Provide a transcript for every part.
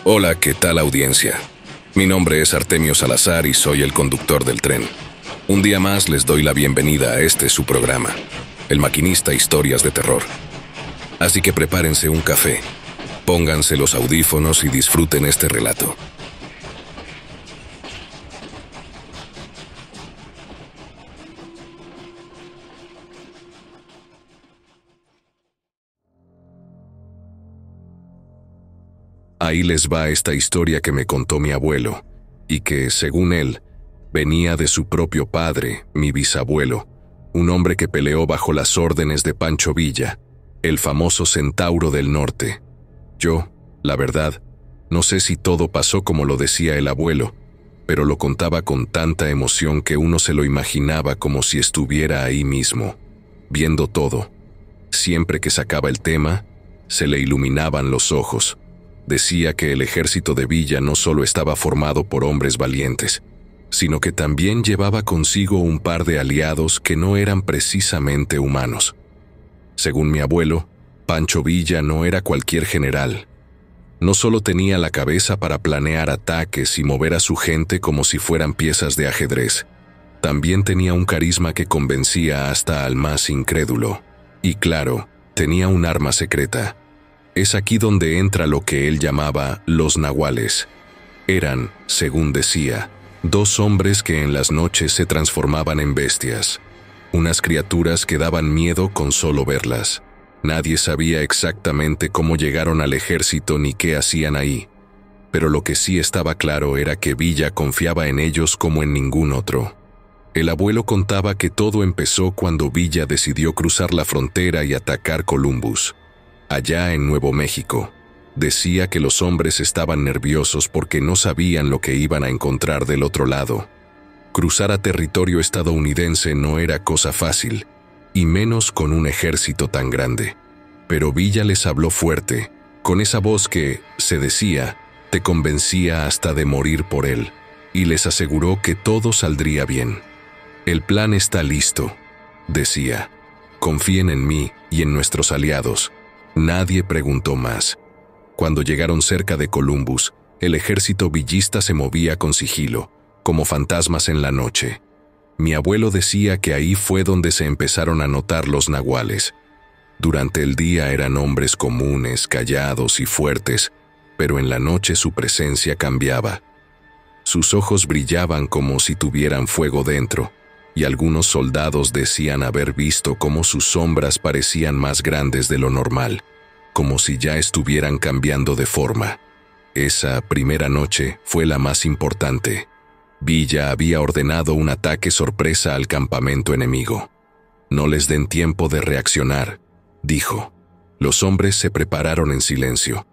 Hola, ¿qué tal audiencia? Mi nombre es Artemio Salazar y soy el conductor del tren. Un día más les doy la bienvenida a este su programa, El Maquinista Historias de Terror. Así que prepárense un café, pónganse los audífonos y disfruten este relato. Ahí les va esta historia que me contó mi abuelo, y que, según él, venía de su propio padre, mi bisabuelo, un hombre que peleó bajo las órdenes de Pancho Villa, el famoso centauro del norte. Yo, la verdad, no sé si todo pasó como lo decía el abuelo, pero lo contaba con tanta emoción que uno se lo imaginaba como si estuviera ahí mismo, viendo todo. Siempre que sacaba el tema, se le iluminaban los ojos. Decía que el ejército de Villa no solo estaba formado por hombres valientes, sino que también llevaba consigo un par de aliados que no eran precisamente humanos. Según mi abuelo, Pancho Villa no era cualquier general. No solo tenía la cabeza para planear ataques y mover a su gente como si fueran piezas de ajedrez, también tenía un carisma que convencía hasta al más incrédulo. Y claro, tenía un arma secreta. Es aquí donde entra lo que él llamaba los nahuales. Eran, según decía, dos hombres que en las noches se transformaban en bestias. Unas criaturas que daban miedo con solo verlas. Nadie sabía exactamente cómo llegaron al ejército ni qué hacían ahí. Pero lo que sí estaba claro era que Villa confiaba en ellos como en ningún otro. El abuelo contaba que todo empezó cuando Villa decidió cruzar la frontera y atacar Columbus. Allá en Nuevo México, decía que los hombres estaban nerviosos porque no sabían lo que iban a encontrar del otro lado. Cruzar a territorio estadounidense no era cosa fácil, y menos con un ejército tan grande. Pero Villa les habló fuerte, con esa voz que, se decía, te convencía hasta de morir por él, y les aseguró que todo saldría bien. El plan está listo, decía. Confíen en mí y en nuestros aliados. Nadie preguntó más. Cuando llegaron cerca de Columbus, el ejército villista se movía con sigilo, como fantasmas en la noche. Mi abuelo decía que ahí fue donde se empezaron a notar los nahuales. Durante el día eran hombres comunes, callados y fuertes, pero en la noche su presencia cambiaba. Sus ojos brillaban como si tuvieran fuego dentro, y algunos soldados decían haber visto cómo sus sombras parecían más grandes de lo normal, como si ya estuvieran cambiando de forma. Esa primera noche fue la más importante. Villa había ordenado un ataque sorpresa al campamento enemigo. No les den tiempo de reaccionar, dijo. Los hombres se prepararon en silencio,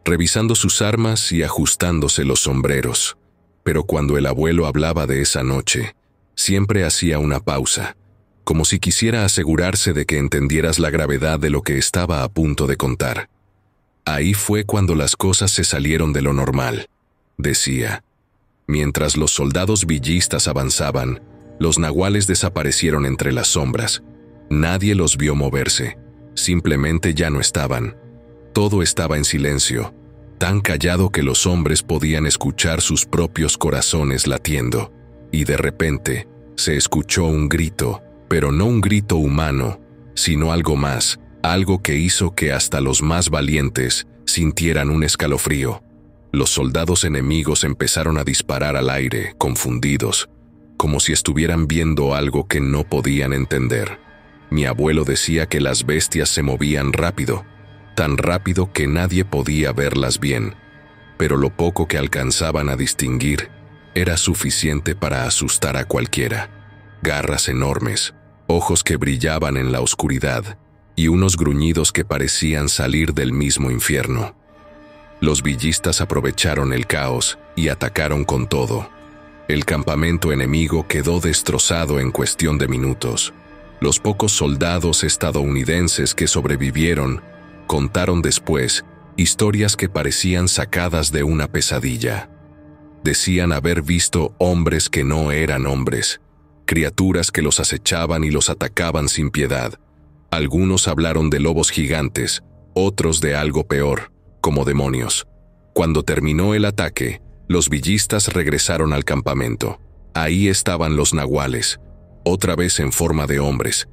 revisando sus armas y ajustándose los sombreros. Pero cuando el abuelo hablaba de esa noche, siempre hacía una pausa, como si quisiera asegurarse de que entendieras la gravedad de lo que estaba a punto de contar. Ahí fue cuando las cosas se salieron de lo normal, decía. Mientras los soldados villistas avanzaban, los nahuales desaparecieron entre las sombras. Nadie los vio moverse, simplemente ya no estaban. Todo estaba en silencio, tan callado que los hombres podían escuchar sus propios corazones latiendo. Y de repente, se escuchó un grito, pero no un grito humano, sino algo más, algo que hizo que hasta los más valientes sintieran un escalofrío. Los soldados enemigos empezaron a disparar al aire, confundidos, como si estuvieran viendo algo que no podían entender. Mi abuelo decía que las bestias se movían rápido, tan rápido que nadie podía verlas bien, pero lo poco que alcanzaban a distinguir era suficiente para asustar a cualquiera. Garras enormes, ojos que brillaban en la oscuridad y unos gruñidos que parecían salir del mismo infierno. Los villistas aprovecharon el caos y atacaron con todo. El campamento enemigo quedó destrozado en cuestión de minutos. Los pocos soldados estadounidenses que sobrevivieron contaron después historias que parecían sacadas de una pesadilla. Decían haber visto hombres que no eran hombres, criaturas que los acechaban y los atacaban sin piedad. Algunos hablaron de lobos gigantes, otros de algo peor, como demonios. Cuando terminó el ataque, los villistas regresaron al campamento. Ahí estaban los nahuales, otra vez en forma de hombres,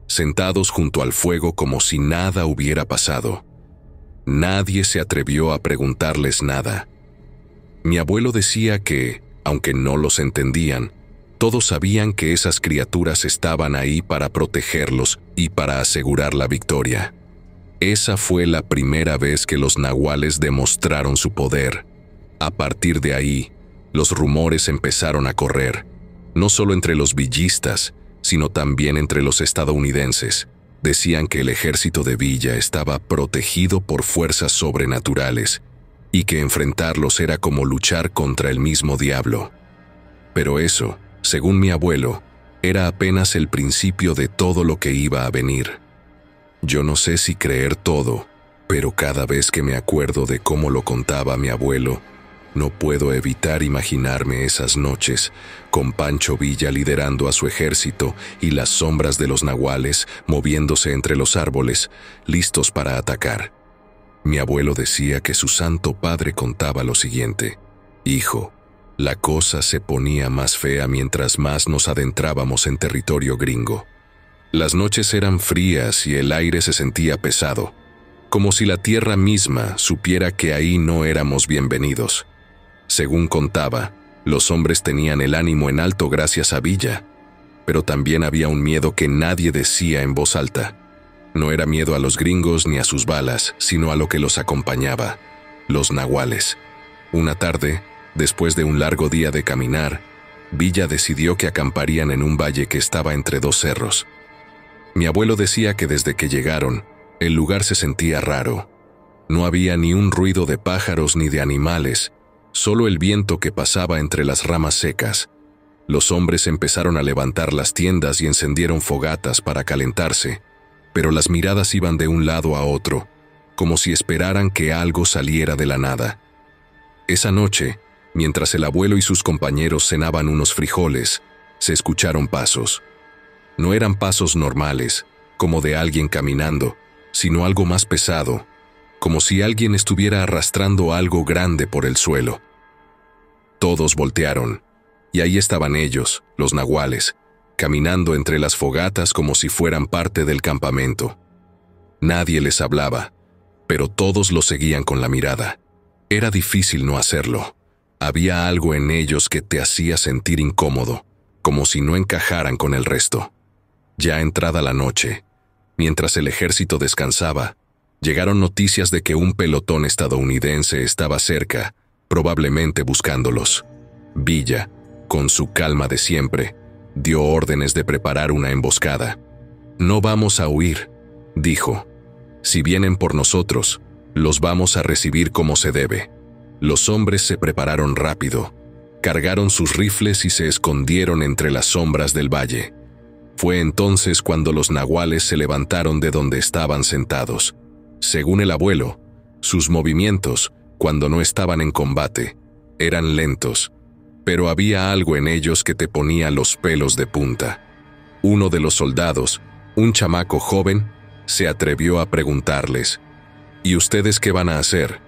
sentados junto al fuego como si nada hubiera pasado. Nadie se atrevió a preguntarles nada. Mi abuelo decía que, aunque no los entendían, todos sabían que esas criaturas estaban ahí para protegerlos y para asegurar la victoria. Esa fue la primera vez que los nahuales demostraron su poder. A partir de ahí, los rumores empezaron a correr, no solo entre los villistas, sino también entre los estadounidenses. Decían que el ejército de Villa estaba protegido por fuerzas sobrenaturales y que enfrentarlos era como luchar contra el mismo diablo. Pero eso, según mi abuelo, era apenas el principio de todo lo que iba a venir. Yo no sé si creer todo, pero cada vez que me acuerdo de cómo lo contaba mi abuelo, no puedo evitar imaginarme esas noches, con Pancho Villa liderando a su ejército y las sombras de los nahuales moviéndose entre los árboles, listos para atacar. Mi abuelo decía que su santo padre contaba lo siguiente: «Hijo, la cosa se ponía más fea mientras más nos adentrábamos en territorio gringo. Las noches eran frías y el aire se sentía pesado, como si la tierra misma supiera que ahí no éramos bienvenidos. Según contaba, los hombres tenían el ánimo en alto gracias a Villa, pero también había un miedo que nadie decía en voz alta. No era miedo a los gringos ni a sus balas, sino a lo que los acompañaba, los nahuales. Una tarde, después de un largo día de caminar, Villa decidió que acamparían en un valle que estaba entre dos cerros. Mi abuelo decía que desde que llegaron, el lugar se sentía raro. No había ni un ruido de pájaros ni de animales, solo el viento que pasaba entre las ramas secas. Los hombres empezaron a levantar las tiendas y encendieron fogatas para calentarse, pero las miradas iban de un lado a otro, como si esperaran que algo saliera de la nada. Esa noche, mientras el abuelo y sus compañeros cenaban unos frijoles, se escucharon pasos. No eran pasos normales, como de alguien caminando, sino algo más pesado, como si alguien estuviera arrastrando algo grande por el suelo. Todos voltearon, y ahí estaban ellos, los nahuales, caminando entre las fogatas como si fueran parte del campamento. Nadie les hablaba, pero todos los seguían con la mirada. Era difícil no hacerlo. Había algo en ellos que te hacía sentir incómodo, como si no encajaran con el resto. Ya entrada la noche, mientras el ejército descansaba, llegaron noticias de que un pelotón estadounidense estaba cerca, probablemente buscándolos. Villa, con su calma de siempre, dio órdenes de preparar una emboscada. «No vamos a huir», dijo. «Si vienen por nosotros, los vamos a recibir como se debe». Los hombres se prepararon rápido, cargaron sus rifles y se escondieron entre las sombras del valle. Fue entonces cuando los nahuales se levantaron de donde estaban sentados. Según el abuelo, sus movimientos, cuando no estaban en combate, eran lentos, pero había algo en ellos que te ponía los pelos de punta. Uno de los soldados, un chamaco joven, se atrevió a preguntarles: «¿Y ustedes qué van a hacer?».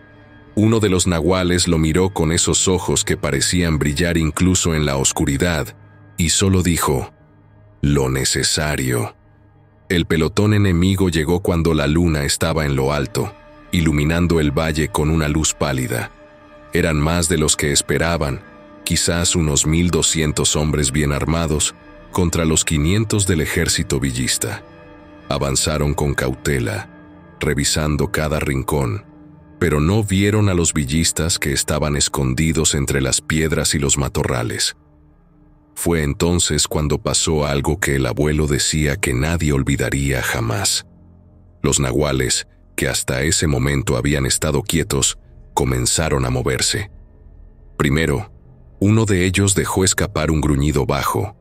Uno de los nahuales lo miró con esos ojos que parecían brillar incluso en la oscuridad, y solo dijo: «Lo necesario». El pelotón enemigo llegó cuando la luna estaba en lo alto, iluminando el valle con una luz pálida. Eran más de los que esperaban, quizás unos 1200 hombres bien armados contra los 500 del ejército villista. Avanzaron con cautela, revisando cada rincón, pero no vieron a los villistas que estaban escondidos entre las piedras y los matorrales. Fue entonces cuando pasó algo que el abuelo decía que nadie olvidaría jamás. Los nahuales, que hasta ese momento habían estado quietos, comenzaron a moverse. Primero, uno de ellos dejó escapar un gruñido bajo,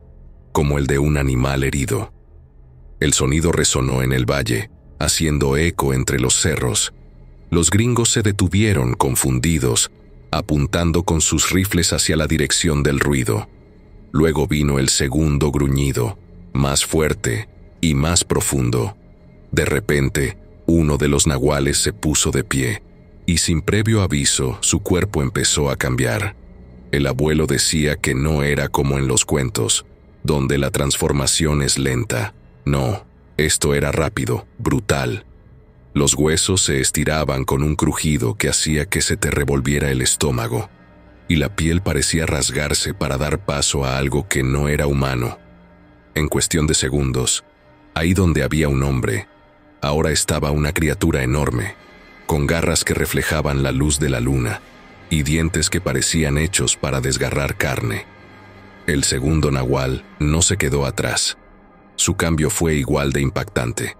como el de un animal herido. El sonido resonó en el valle, haciendo eco entre los cerros. Los gringos se detuvieron confundidos, apuntando con sus rifles hacia la dirección del ruido. Luego vino el segundo gruñido, más fuerte y más profundo. De repente, uno de los nahuales se puso de pie, y sin previo aviso su cuerpo empezó a cambiar. El abuelo decía que no era como en los cuentos, donde la transformación es lenta. No, esto era rápido, brutal. Los huesos se estiraban con un crujido que hacía que se te revolviera el estómago, y la piel parecía rasgarse para dar paso a algo que no era humano. En cuestión de segundos, ahí donde había un hombre, ahora estaba una criatura enorme, con garras que reflejaban la luz de la luna y dientes que parecían hechos para desgarrar carne. El segundo nahual no se quedó atrás. Su cambio fue igual de impactante.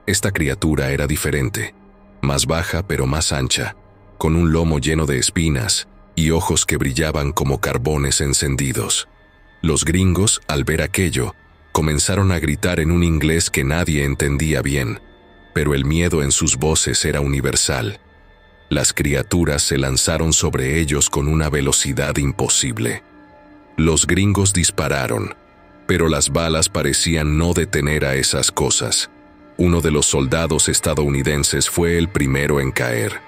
Esta criatura era diferente, más baja pero más ancha, con un lomo lleno de espinas y ojos que brillaban como carbones encendidos. Los gringos, al ver aquello, comenzaron a gritar en un inglés que nadie entendía bien, pero el miedo en sus voces era universal. Las criaturas se lanzaron sobre ellos con una velocidad imposible. Los gringos dispararon, pero las balas parecían no detener a esas cosas. Uno de los soldados estadounidenses fue el primero en caer.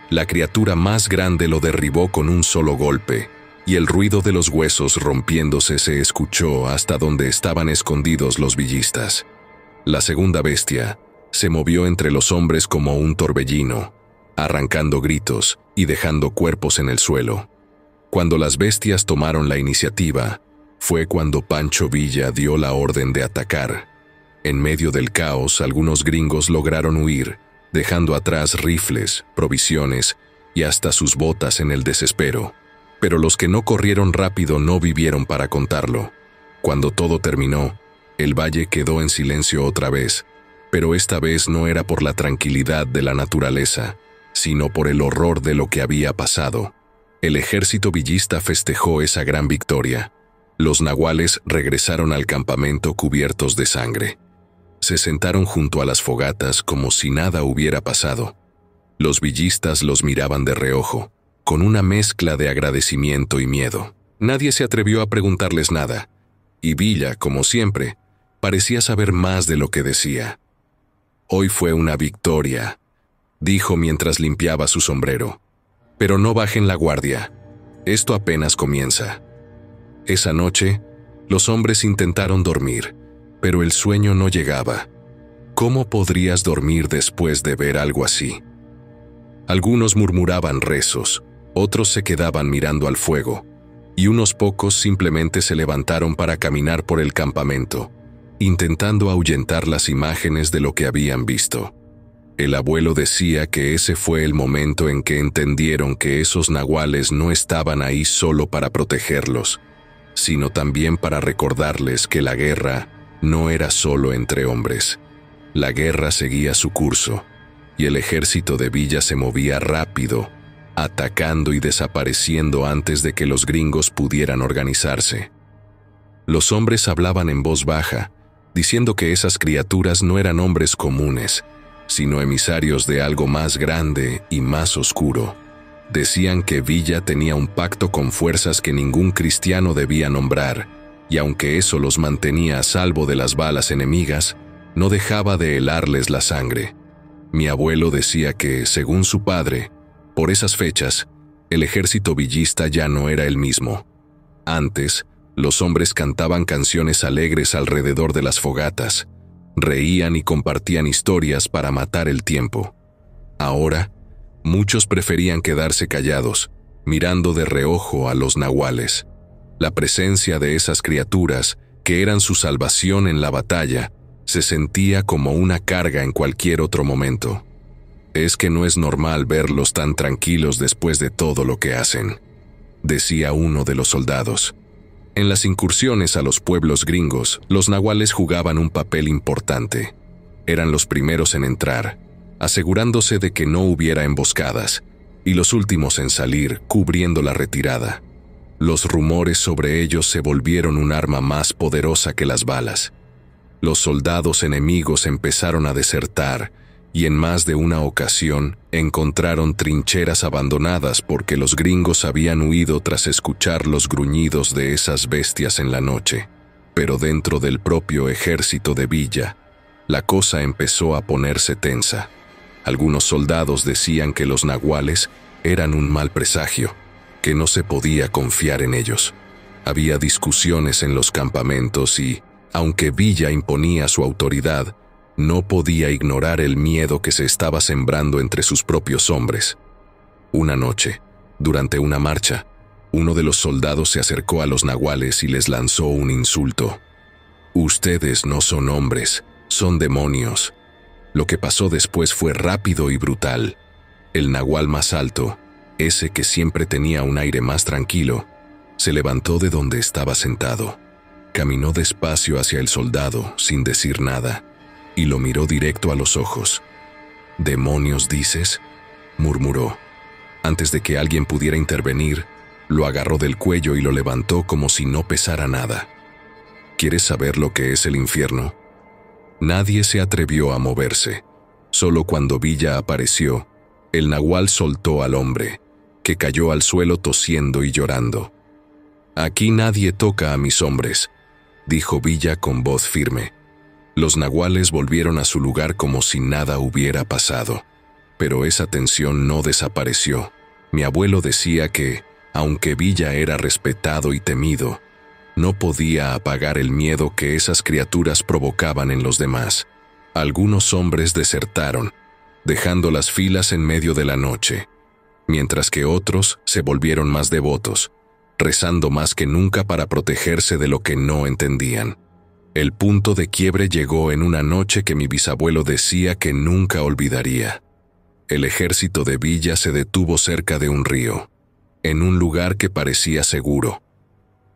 La criatura más grande lo derribó con un solo golpe, y el ruido de los huesos rompiéndose se escuchó hasta donde estaban escondidos los villistas. La segunda bestia se movió entre los hombres como un torbellino, arrancando gritos y dejando cuerpos en el suelo. Cuando las bestias tomaron la iniciativa, fue cuando Pancho Villa dio la orden de atacar. En medio del caos, algunos gringos lograron huir, dejando atrás rifles, provisiones y hasta sus botas en el desespero. Pero los que no corrieron rápido no vivieron para contarlo. Cuando todo terminó, el valle quedó en silencio otra vez, pero esta vez no era por la tranquilidad de la naturaleza, sino por el horror de lo que había pasado. El ejército villista festejó esa gran victoria. Los nahuales regresaron al campamento cubiertos de sangre. Se sentaron junto a las fogatas como si nada hubiera pasado. Los villistas los miraban de reojo, con una mezcla de agradecimiento y miedo. Nadie se atrevió a preguntarles nada, y Villa, como siempre, parecía saber más de lo que decía. «Hoy fue una victoria», dijo mientras limpiaba su sombrero. «Pero no bajen la guardia. Esto apenas comienza». Esa noche, los hombres intentaron dormir, pero el sueño no llegaba. ¿Cómo podrías dormir después de ver algo así? Algunos murmuraban rezos, otros se quedaban mirando al fuego, y unos pocos simplemente se levantaron para caminar por el campamento, intentando ahuyentar las imágenes de lo que habían visto. El abuelo decía que ese fue el momento en que entendieron que esos nahuales no estaban ahí solo para protegerlos, sino también para recordarles que la guerra no era solo entre hombres. La guerra seguía su curso, y el ejército de Villa se movía rápido, atacando y desapareciendo antes de que los gringos pudieran organizarse. Los hombres hablaban en voz baja, diciendo que esas criaturas no eran hombres comunes, sino emisarios de algo más grande y más oscuro. Decían que Villa tenía un pacto con fuerzas que ningún cristiano debía nombrar, y aunque eso los mantenía a salvo de las balas enemigas, no dejaba de helarles la sangre. Mi abuelo decía que, según su padre, por esas fechas, el ejército villista ya no era el mismo. Antes, los hombres cantaban canciones alegres alrededor de las fogatas, reían y compartían historias para matar el tiempo. Ahora, muchos preferían quedarse callados, mirando de reojo a los nahuales. La presencia de esas criaturas, que eran su salvación en la batalla, se sentía como una carga en cualquier otro momento. «Es que no es normal verlos tan tranquilos después de todo lo que hacen», decía uno de los soldados. En las incursiones a los pueblos gringos, los nahuales jugaban un papel importante. Eran los primeros en entrar, asegurándose de que no hubiera emboscadas, y los últimos en salir, cubriendo la retirada. Los rumores sobre ellos se volvieron un arma más poderosa que las balas. Los soldados enemigos empezaron a desertar, y en más de una ocasión encontraron trincheras abandonadas porque los gringos habían huido tras escuchar los gruñidos de esas bestias en la noche. Pero dentro del propio ejército de Villa, la cosa empezó a ponerse tensa. Algunos soldados decían que los nahuales eran un mal presagio, que no se podía confiar en ellos. Había discusiones en los campamentos y, aunque Villa imponía su autoridad, no podía ignorar el miedo que se estaba sembrando entre sus propios hombres. Una noche, durante una marcha, uno de los soldados se acercó a los nahuales y les lanzó un insulto. «Ustedes no son hombres, son demonios». Lo que pasó después fue rápido y brutal. El nahual más alto, ese que siempre tenía un aire más tranquilo, se levantó de donde estaba sentado. Caminó despacio hacia el soldado, sin decir nada, y lo miró directo a los ojos. «¿Demonios dices?», murmuró. Antes de que alguien pudiera intervenir, lo agarró del cuello y lo levantó como si no pesara nada. ¿Quieres saber lo que es el infierno? Nadie se atrevió a moverse. Solo cuando Villa apareció, el nahual soltó al hombre, que cayó al suelo tosiendo y llorando. «Aquí nadie toca a mis hombres», dijo Villa con voz firme. Los nahuales volvieron a su lugar como si nada hubiera pasado. Pero esa tensión no desapareció. Mi abuelo decía que, aunque Villa era respetado y temido, no podía apagar el miedo que esas criaturas provocaban en los demás. Algunos hombres desertaron, dejando las filas en medio de la noche, mientras que otros se volvieron más devotos, rezando más que nunca para protegerse de lo que no entendían. El punto de quiebre llegó en una noche que mi bisabuelo decía que nunca olvidaría. El ejército de Villa se detuvo cerca de un río, en un lugar que parecía seguro.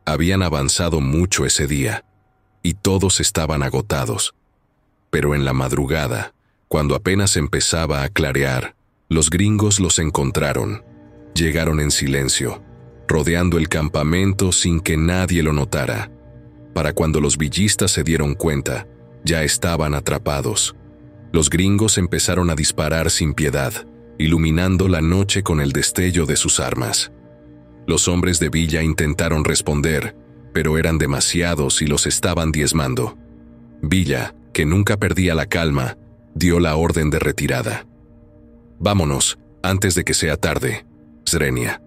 Habían avanzado mucho ese día, y todos estaban agotados. Pero en la madrugada, cuando apenas empezaba a clarear, los gringos los encontraron. Llegaron en silencio, rodeando el campamento sin que nadie lo notara. Para cuando los villistas se dieron cuenta, ya estaban atrapados. Los gringos empezaron a disparar sin piedad, iluminando la noche con el destello de sus armas. Los hombres de Villa intentaron responder, pero eran demasiados y los estaban diezmando. Villa, que nunca perdía la calma, dio la orden de retirada. «Vámonos, antes de que sea tarde, Srenia».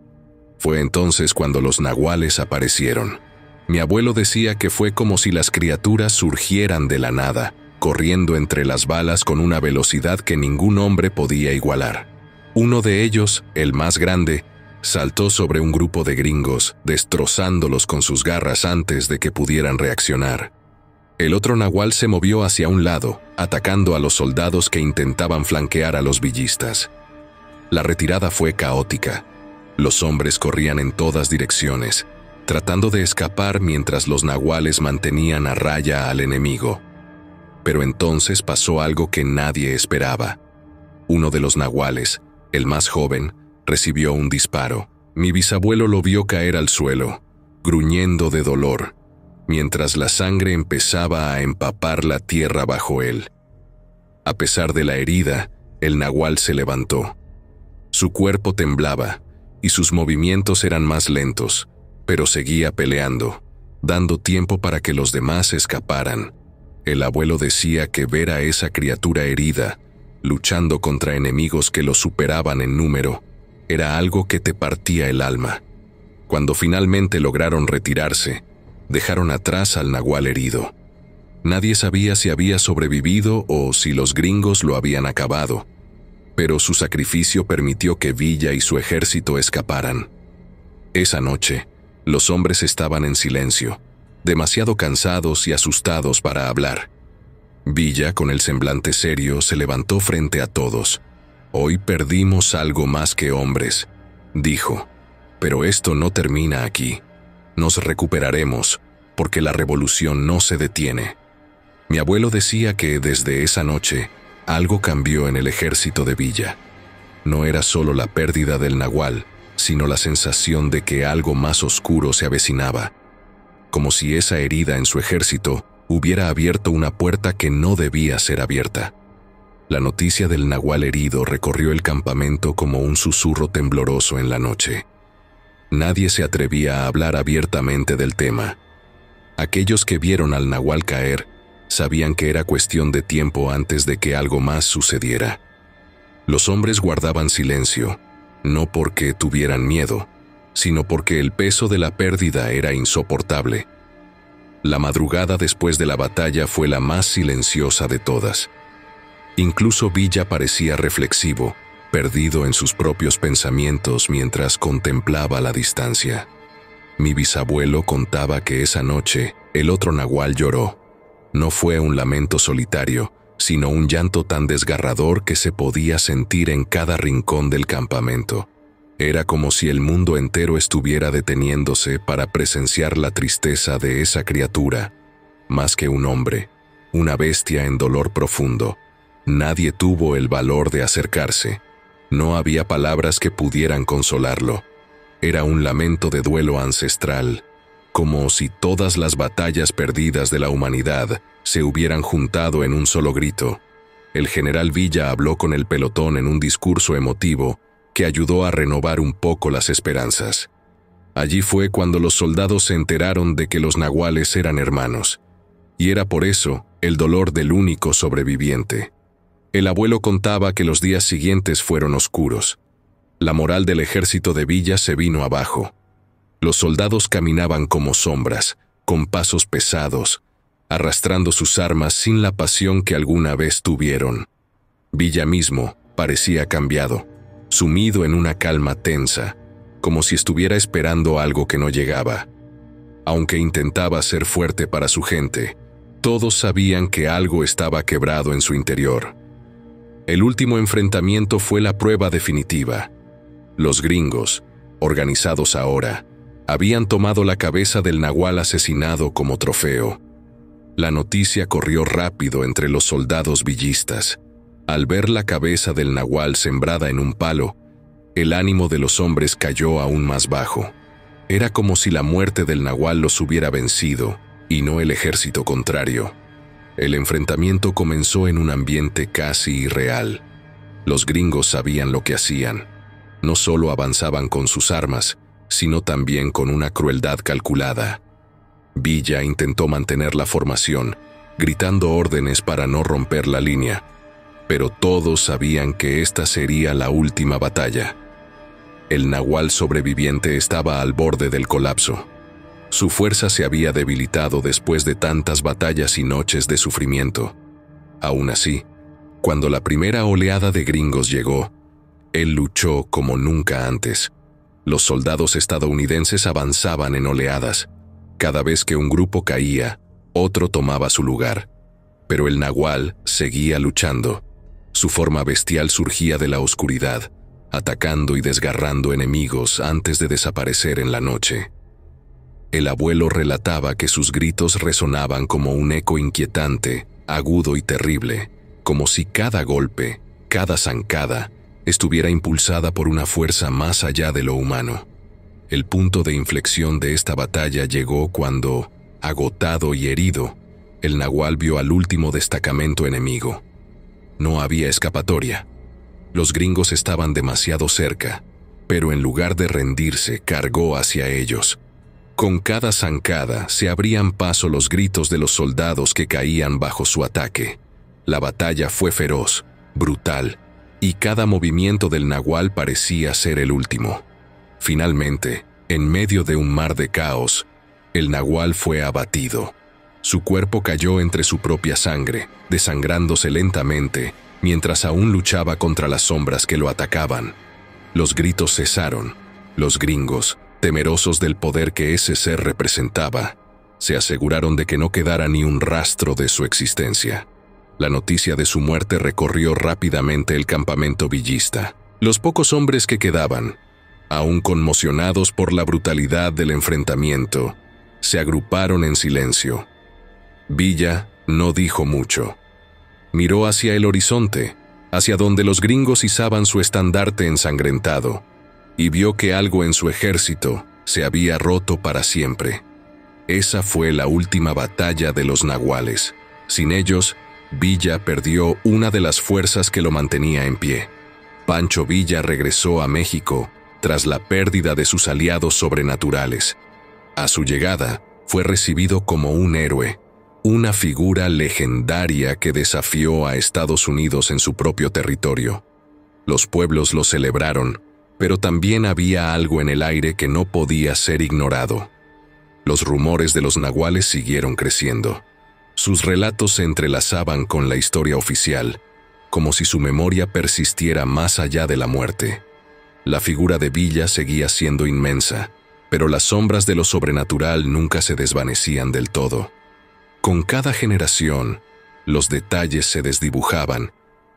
Fue entonces cuando los nahuales aparecieron. Mi abuelo decía que fue como si las criaturas surgieran de la nada, corriendo entre las balas con una velocidad que ningún hombre podía igualar. Uno de ellos, el más grande, saltó sobre un grupo de gringos, destrozándolos con sus garras antes de que pudieran reaccionar. El otro nahual se movió hacia un lado, atacando a los soldados que intentaban flanquear a los villistas. La retirada fue caótica. Los hombres corrían en todas direcciones, tratando de escapar mientras los nahuales mantenían a raya al enemigo. Pero entonces pasó algo que nadie esperaba. Uno de los nahuales, el más joven, recibió un disparo. Mi bisabuelo lo vio caer al suelo, gruñendo de dolor, mientras la sangre empezaba a empapar la tierra bajo él. A pesar de la herida, el nahual se levantó. Su cuerpo temblaba, y sus movimientos eran más lentos, pero seguía peleando, dando tiempo para que los demás escaparan. El abuelo decía que ver a esa criatura herida, luchando contra enemigos que lo superaban en número, era algo que te partía el alma. Cuando finalmente lograron retirarse, dejaron atrás al nahual herido. Nadie sabía si había sobrevivido o si los gringos lo habían acabado, pero su sacrificio permitió que Villa y su ejército escaparan. Esa noche, los hombres estaban en silencio, demasiado cansados y asustados para hablar. Villa, con el semblante serio, se levantó frente a todos. «Hoy perdimos algo más que hombres», dijo, «pero esto no termina aquí. Nos recuperaremos, porque la revolución no se detiene». Mi abuelo decía que desde esa noche, algo cambió en el ejército de Villa. No era solo la pérdida del nahual, sino la sensación de que algo más oscuro se avecinaba, como si esa herida en su ejército hubiera abierto una puerta que no debía ser abierta. La noticia del nahual herido recorrió el campamento como un susurro tembloroso en la noche. Nadie se atrevía a hablar abiertamente del tema. Aquellos que vieron al nahual caer sabían que era cuestión de tiempo antes de que algo más sucediera. Los hombres guardaban silencio, no porque tuvieran miedo, sino porque el peso de la pérdida era insoportable. La madrugada después de la batalla fue la más silenciosa de todas. Incluso Villa parecía reflexivo, perdido en sus propios pensamientos mientras contemplaba la distancia. Mi bisabuelo contaba que esa noche el otro nahual lloró. No fue un lamento solitario, sino un llanto tan desgarrador que se podía sentir en cada rincón del campamento. Era como si el mundo entero estuviera deteniéndose para presenciar la tristeza de esa criatura. Más que un hombre, una bestia en dolor profundo. Nadie tuvo el valor de acercarse. No había palabras que pudieran consolarlo. Era un lamento de duelo ancestral, como si todas las batallas perdidas de la humanidad se hubieran juntado en un solo grito. El general Villa habló con el pelotón en un discurso emotivo que ayudó a renovar un poco las esperanzas. Allí fue cuando los soldados se enteraron de que los nahuales eran hermanos, y era por eso el dolor del único sobreviviente. El abuelo contaba que los días siguientes fueron oscuros. La moral del ejército de Villa se vino abajo. Los soldados caminaban como sombras, con pasos pesados, arrastrando sus armas sin la pasión que alguna vez tuvieron. Villa mismo parecía cambiado, sumido en una calma tensa, como si estuviera esperando algo que no llegaba. Aunque intentaba ser fuerte para su gente, todos sabían que algo estaba quebrado en su interior. El último enfrentamiento fue la prueba definitiva. Los gringos, organizados ahora, habían tomado la cabeza del nahual asesinado como trofeo. La noticia corrió rápido entre los soldados villistas. Al ver la cabeza del nahual sembrada en un palo, el ánimo de los hombres cayó aún más bajo. Era como si la muerte del nahual los hubiera vencido, y no el ejército contrario. El enfrentamiento comenzó en un ambiente casi irreal. Los gringos sabían lo que hacían. No solo avanzaban con sus armas, sino también con una crueldad calculada. Villa intentó mantener la formación, gritando órdenes para no romper la línea, pero todos sabían que esta sería la última batalla. El nahual sobreviviente estaba al borde del colapso. Su fuerza se había debilitado después de tantas batallas y noches de sufrimiento. Aún así, cuando la primera oleada de gringos llegó, él luchó como nunca antes. Los soldados estadounidenses avanzaban en oleadas. Cada vez que un grupo caía, otro tomaba su lugar. Pero el nahual seguía luchando. Su forma bestial surgía de la oscuridad, atacando y desgarrando enemigos antes de desaparecer en la noche. El abuelo relataba que sus gritos resonaban como un eco inquietante, agudo y terrible, como si cada golpe, cada zancada, estuviera impulsada por una fuerza más allá de lo humano. El punto de inflexión de esta batalla llegó cuando, agotado y herido, el nahual vio al último destacamento enemigo. No había escapatoria. Los gringos estaban demasiado cerca, pero en lugar de rendirse, cargó hacia ellos. Con cada zancada se abrían paso los gritos de los soldados que caían bajo su ataque. La batalla fue feroz, brutal, y cada movimiento del nahual parecía ser el último. Finalmente, en medio de un mar de caos, el nahual fue abatido. Su cuerpo cayó entre su propia sangre, desangrándose lentamente, mientras aún luchaba contra las sombras que lo atacaban. Los gritos cesaron. Los gringos, temerosos del poder que ese ser representaba, se aseguraron de que no quedara ni un rastro de su existencia. La noticia de su muerte recorrió rápidamente el campamento villista. Los pocos hombres que quedaban, aún conmocionados por la brutalidad del enfrentamiento, se agruparon en silencio. Villa no dijo mucho. Miró hacia el horizonte, hacia donde los gringos izaban su estandarte ensangrentado, y vio que algo en su ejército se había roto para siempre. Esa fue la última batalla de los nahuales. Sin ellos, Villa perdió una de las fuerzas que lo mantenía en pie. Pancho Villa regresó a México tras la pérdida de sus aliados sobrenaturales. A su llegada, fue recibido como un héroe, una figura legendaria que desafió a Estados Unidos en su propio territorio. Los pueblos lo celebraron, pero también había algo en el aire que no podía ser ignorado. Los rumores de los nahuales siguieron creciendo. Sus relatos se entrelazaban con la historia oficial, como si su memoria persistiera más allá de la muerte. La figura de Villa seguía siendo inmensa, pero las sombras de lo sobrenatural nunca se desvanecían del todo. Con cada generación, los detalles se desdibujaban,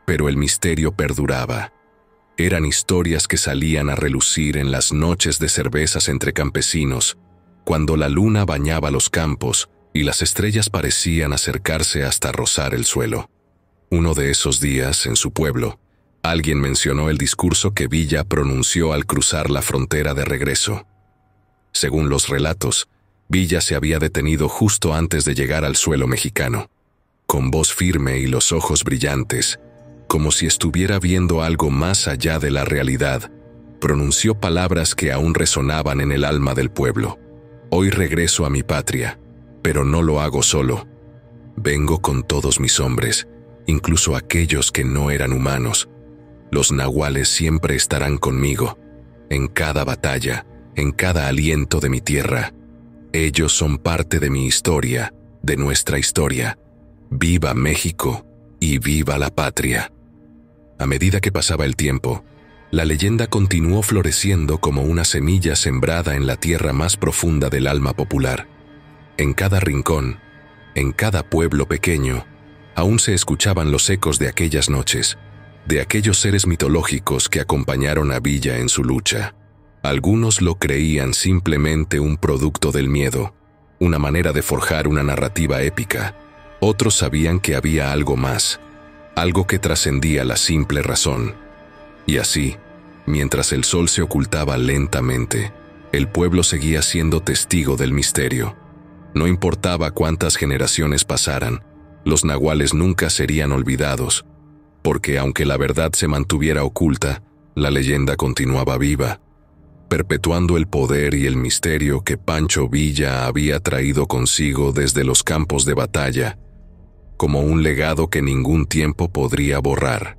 pero el misterio perduraba. Eran historias que salían a relucir en las noches de cervezas entre campesinos, cuando la luna bañaba los campos y las estrellas parecían acercarse hasta rozar el suelo. Uno de esos días, en su pueblo, alguien mencionó el discurso que Villa pronunció al cruzar la frontera de regreso. Según los relatos, Villa se había detenido justo antes de llegar al suelo mexicano. Con voz firme y los ojos brillantes, como si estuviera viendo algo más allá de la realidad, pronunció palabras que aún resonaban en el alma del pueblo. Hoy regreso a mi patria, pero no lo hago solo. Vengo con todos mis hombres, incluso aquellos que no eran humanos. Los nahuales siempre estarán conmigo, en cada batalla, en cada aliento de mi tierra. Ellos son parte de mi historia, de nuestra historia. ¡Viva México y viva la patria! A medida que pasaba el tiempo, la leyenda continuó floreciendo como una semilla sembrada en la tierra más profunda del alma popular. En cada rincón, en cada pueblo pequeño, aún se escuchaban los ecos de aquellas noches, de aquellos seres mitológicos que acompañaron a Villa en su lucha. Algunos lo creían simplemente un producto del miedo, una manera de forjar una narrativa épica. Otros sabían que había algo más, algo que trascendía la simple razón. Y así, mientras el sol se ocultaba lentamente, el pueblo seguía siendo testigo del misterio. No importaba cuántas generaciones pasaran, los nahuales nunca serían olvidados, porque aunque la verdad se mantuviera oculta, la leyenda continuaba viva, perpetuando el poder y el misterio que Pancho Villa había traído consigo desde los campos de batalla, como un legado que ningún tiempo podría borrar.